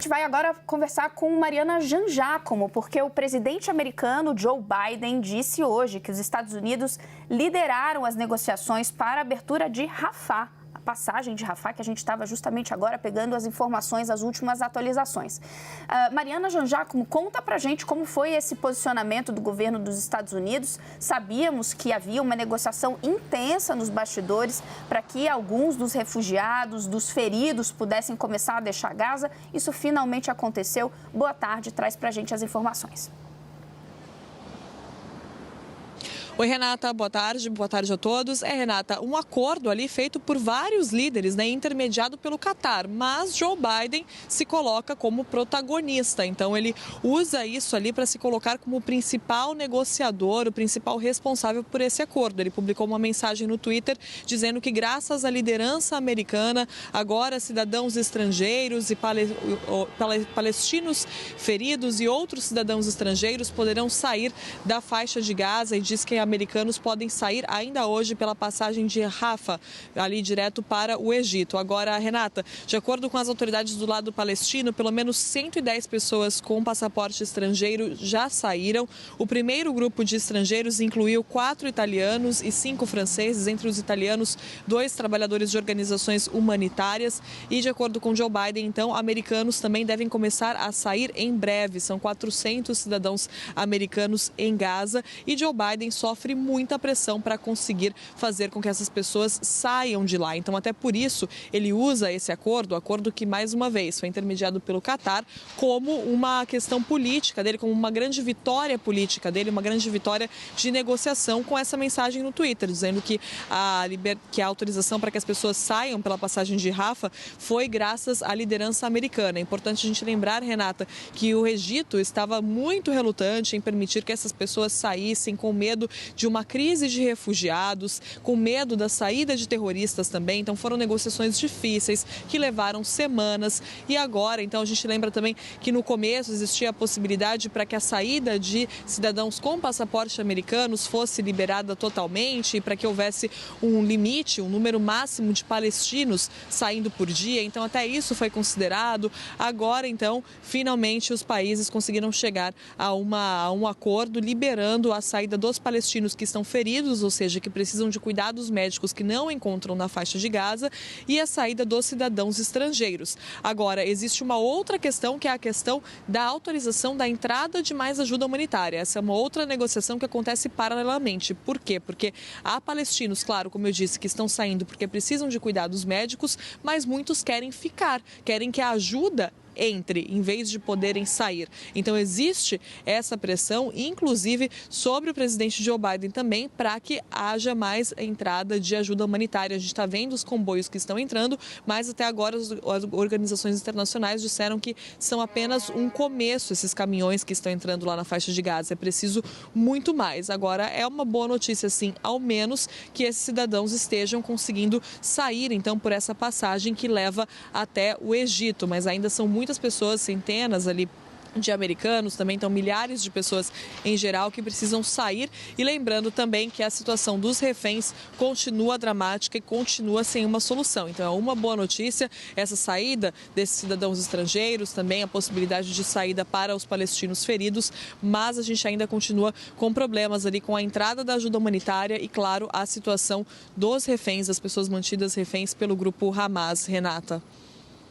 A gente vai agora conversar com Mariana Jangiacomo, porque o presidente americano Joe Biden disse hoje que os Estados Unidos lideraram as negociações para a abertura de Rafah, a passagem de Rafah, que a gente estava justamente agora pegando as informações, as últimas atualizações. Mariana Jangiacomo, conta pra gente como foi esse posicionamento do governo dos Estados Unidos. Sabíamos que havia uma negociação intensa nos bastidores para que alguns dos refugiados, dos feridos, pudessem começar a deixar Gaza. Isso finalmente aconteceu. Boa tarde, traz pra gente as informações. Oi, Renata, boa tarde a todos. Renata, um acordo ali feito por vários líderes, intermediado pelo Catar, mas Joe Biden se coloca como protagonista, então ele usa isso ali para se colocar como o principal negociador, o principal responsável por esse acordo. Ele publicou uma mensagem no Twitter dizendo que graças à liderança americana, agora cidadãos estrangeiros e palestinos feridos e outros cidadãos estrangeiros poderão sair da faixa de Gaza, e diz que americanos podem sair ainda hoje pela passagem de Rafah, ali direto para o Egito. Agora, Renata, de acordo com as autoridades do lado palestino, pelo menos 110 pessoas com passaporte estrangeiro já saíram. O primeiro grupo de estrangeiros incluiu 4 italianos e 5 franceses. Entre os italianos, 2 trabalhadores de organizações humanitárias. E, de acordo com Joe Biden, então, americanos também devem começar a sair em breve. São 400 cidadãos americanos em Gaza. E Joe Biden sofre muita pressão para conseguir fazer com que essas pessoas saiam de lá. Então, até por isso, ele usa esse acordo que, mais uma vez, foi intermediado pelo Catar, como uma questão política dele, como uma grande vitória política dele, uma grande vitória de negociação, com essa mensagem no Twitter, dizendo que a autorização para que as pessoas saiam pela passagem de Rafah foi graças à liderança americana. É importante a gente lembrar, Renata, que o Egito estava muito relutante em permitir que essas pessoas saíssem, com medo de uma crise de refugiados, com medo da saída de terroristas também. Então foram negociações difíceis que levaram semanas. E agora, então, a gente lembra também que no começo existia a possibilidade para que a saída de cidadãos com passaporte americanos fosse liberada totalmente, e para que houvesse um limite, um número máximo de palestinos saindo por dia. Então até isso foi considerado. Agora, então, finalmente os países conseguiram chegar a um acordo liberando a saída dos palestinos que estão feridos, ou seja, que precisam de cuidados médicos que não encontram na faixa de Gaza, e a saída dos cidadãos estrangeiros. Agora, existe uma outra questão, que é a questão da autorização da entrada de mais ajuda humanitária. Essa é uma outra negociação que acontece paralelamente. Por quê? Porque há palestinos, claro, como eu disse, que estão saindo porque precisam de cuidados médicos, mas muitos querem ficar, querem que a ajuda entre, em vez de poderem sair. Então existe essa pressão, inclusive sobre o presidente Joe Biden também, para que haja mais entrada de ajuda humanitária. A gente está vendo os comboios que estão entrando, mas até agora as organizações internacionais disseram que são apenas um começo, esses caminhões que estão entrando lá na faixa de Gaza. É preciso muito mais. Agora, é uma boa notícia, sim, ao menos que esses cidadãos estejam conseguindo sair, então, por essa passagem que leva até o Egito, mas ainda são muitas pessoas, centenas ali de americanos, também estão milhares de pessoas em geral que precisam sair. E lembrando também que a situação dos reféns continua dramática e continua sem uma solução. Então é uma boa notícia essa saída desses cidadãos estrangeiros, também a possibilidade de saída para os palestinos feridos, mas a gente ainda continua com problemas ali com a entrada da ajuda humanitária e, claro, a situação dos reféns, das pessoas mantidas reféns pelo grupo Hamas. Renata.